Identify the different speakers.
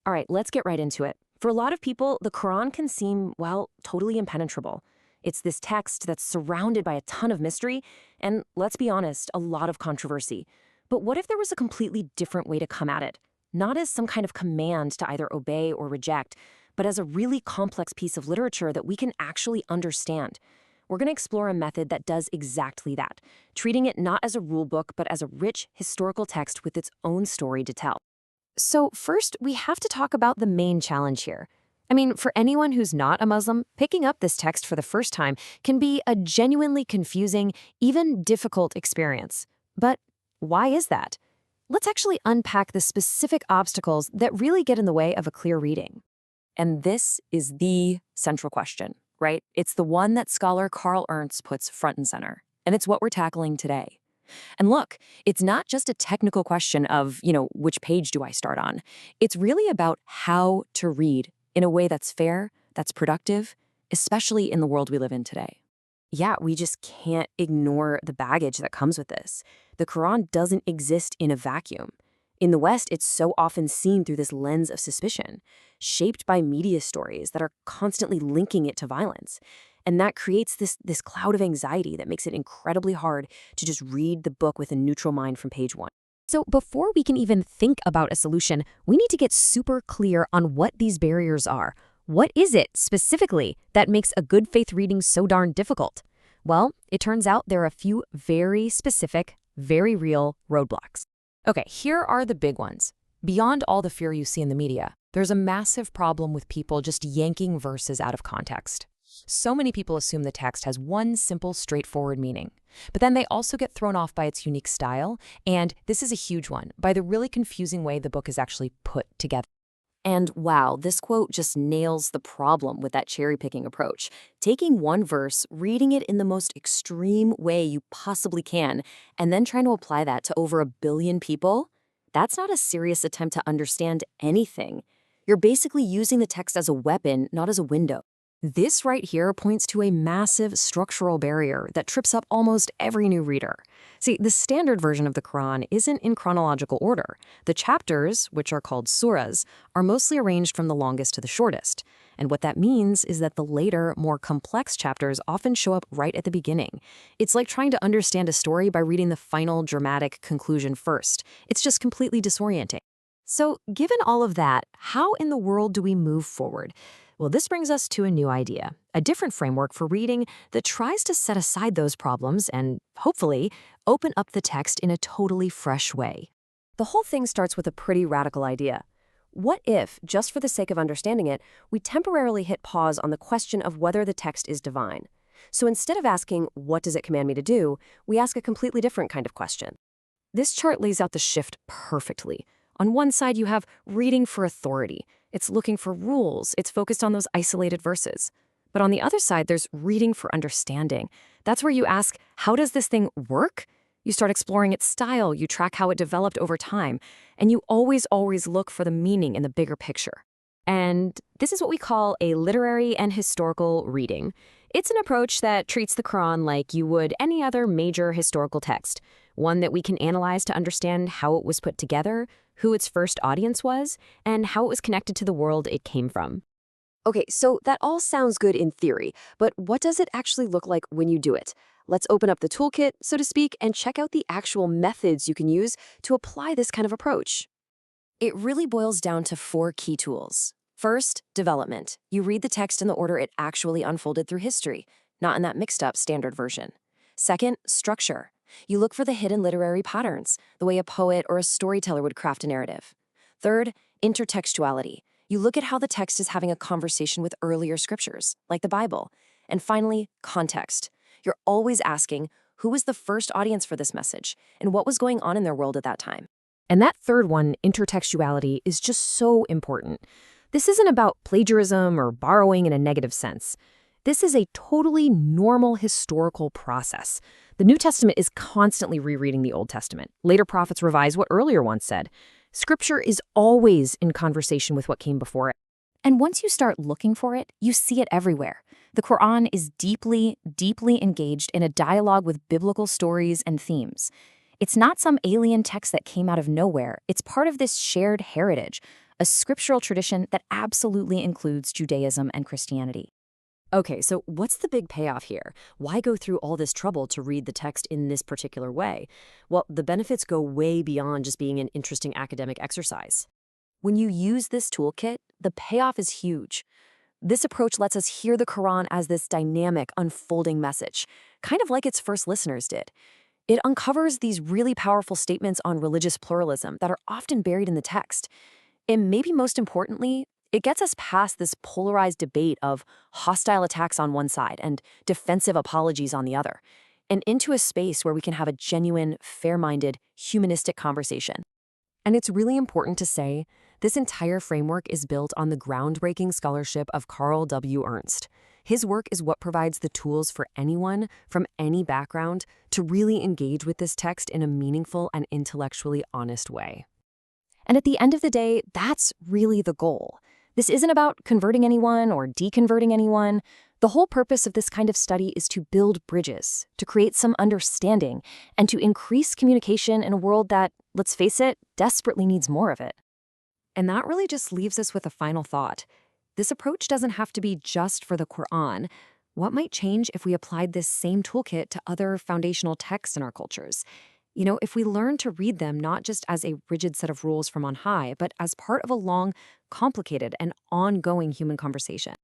Speaker 1: All right, let's get right into it. For a lot of people, the Quran can seem, well, totally impenetrable. It's this text that's surrounded by a ton of mystery and, let's be honest, a lot of controversy. But what if there was a completely different way to come at it? Not as some kind of command to either obey or reject, but as a really complex piece of literature that we can actually understand. We're going to explore a method that does exactly that, treating it not as a rule book, but as a rich historical text with its own story to tell. So first, we have to talk about the main challenge here. I mean, for anyone who's not a Muslim, picking up this text for the first time can be a genuinely confusing, even difficult experience. But why is that? Let's actually unpack the specific obstacles that really get in the way of a clear reading. And this is the central question, right? It's the one that scholar Ernst puts front and center. And it's what we're tackling today. And look, it's not just a technical question of, which page do I start on? It's really about how to read in a way that's fair, that's productive, especially in the world we live in today. Yeah, we just can't ignore the baggage that comes with this. The Quran doesn't exist in a vacuum. In the West, it's so often seen through this lens of suspicion, shaped by media stories that are constantly linking it to violence. And that creates this cloud of anxiety that makes it incredibly hard to just read the book with a neutral mind from page one. So before we can even think about a solution, we need to get super clear on what these barriers are. What is it, specifically, that makes a good faith reading so darn difficult? Well, it turns out there are a few very specific, very real roadblocks. Okay, here are the big ones. Beyond all the fear you see in the media, there's a massive problem with people just yanking verses out of context. So many people assume the text has one simple, straightforward meaning. But then they also get thrown off by its unique style, and this is a huge one, by the really confusing way the book is actually put together. And wow, this quote just nails the problem with that cherry-picking approach. Taking one verse, reading it in the most extreme way you possibly can, and then trying to apply that to over 1 billion people, that's not a serious attempt to understand anything. You're basically using the text as a weapon, not as a window. This right here points to a massive structural barrier that trips up almost every new reader. See, the standard version of the Quran isn't in chronological order. The chapters, which are called suras, are mostly arranged from the longest to the shortest. And what that means is that the later, more complex chapters often show up right at the beginning. It's like trying to understand a story by reading the final dramatic conclusion first. It's just completely disorienting. So, given all of that, how in the world do we move forward? Well, this brings us to a new idea, a different framework for reading that tries to set aside those problems and, hopefully, open up the text in a totally fresh way. The whole thing starts with a pretty radical idea. What if, just for the sake of understanding it, we temporarily hit pause on the question of whether the text is divine? So instead of asking, what does it command me to do, we ask a completely different kind of question. This chart lays out the shift perfectly. On one side, you have reading for authority. It's looking for rules. It's focused on those isolated verses. But on the other side, there's reading for understanding. That's where you ask, how does this thing work? You start exploring its style. You track how it developed over time. And you always look for the meaning in the bigger picture. And this is what we call a literary and historical reading. It's an approach that treats the Quran like you would any other major historical text, one that we can analyze to understand how it was put together, who its first audience was, and how it was connected to the world it came from. Okay, so that all sounds good in theory, but what does it actually look like when you do it? Let's open up the toolkit, so to speak, and check out the actual methods you can use to apply this kind of approach. It really boils down to 4 key tools. First, development. You read the text in the order it actually unfolded through history, not in that mixed-up standard version. Second, structure. You look for the hidden literary patterns, the way a poet or a storyteller would craft a narrative. Third, intertextuality. You look at how the text is having a conversation with earlier scriptures, like the Bible. And finally, context. You're always asking, who was the first audience for this message, and what was going on in their world at that time? And that third one, intertextuality, is just so important. This isn't about plagiarism or borrowing in a negative sense. This is a totally normal historical process. The New Testament is constantly rereading the Old Testament. Later prophets revise what earlier ones said. Scripture is always in conversation with what came before it. And once you start looking for it, you see it everywhere. The Quran is deeply engaged in a dialogue with biblical stories and themes. It's not some alien text that came out of nowhere. It's part of this shared heritage,
Speaker 2: a scriptural tradition that absolutely includes Judaism and Christianity.
Speaker 1: Okay, so what's the big payoff here? Why go through all this trouble to read the text in this particular way? Well, the benefits go way beyond just being an interesting academic exercise. When you use this toolkit, the payoff is huge. This approach lets us hear the Quran as this dynamic, unfolding message, kind of like its first listeners did. It uncovers these really powerful statements on religious pluralism that are often buried in the text. And maybe most importantly, it gets us past this polarized debate of hostile attacks on one side and defensive apologies on the other, and into a space where we can have a genuine, fair-minded, humanistic conversation. And it's really important to say, this entire framework is built on the groundbreaking scholarship of Carl W. Ernst. His work is what provides the tools for anyone from any background to really engage with this text in a meaningful and intellectually honest way. And at the end of the day, that's really the goal. This isn't about converting anyone or deconverting anyone. The whole purpose of this kind of study is to build bridges, to create some understanding, and to increase communication in a world that, let's face it, desperately needs more of it. And that really just leaves us with a final thought. This approach doesn't have to be just for the Quran. What might change if we applied this same toolkit to other foundational texts in our cultures? If we learn to read them not just as a rigid set of rules from on high, but as part of a long, complicated, and ongoing human conversation.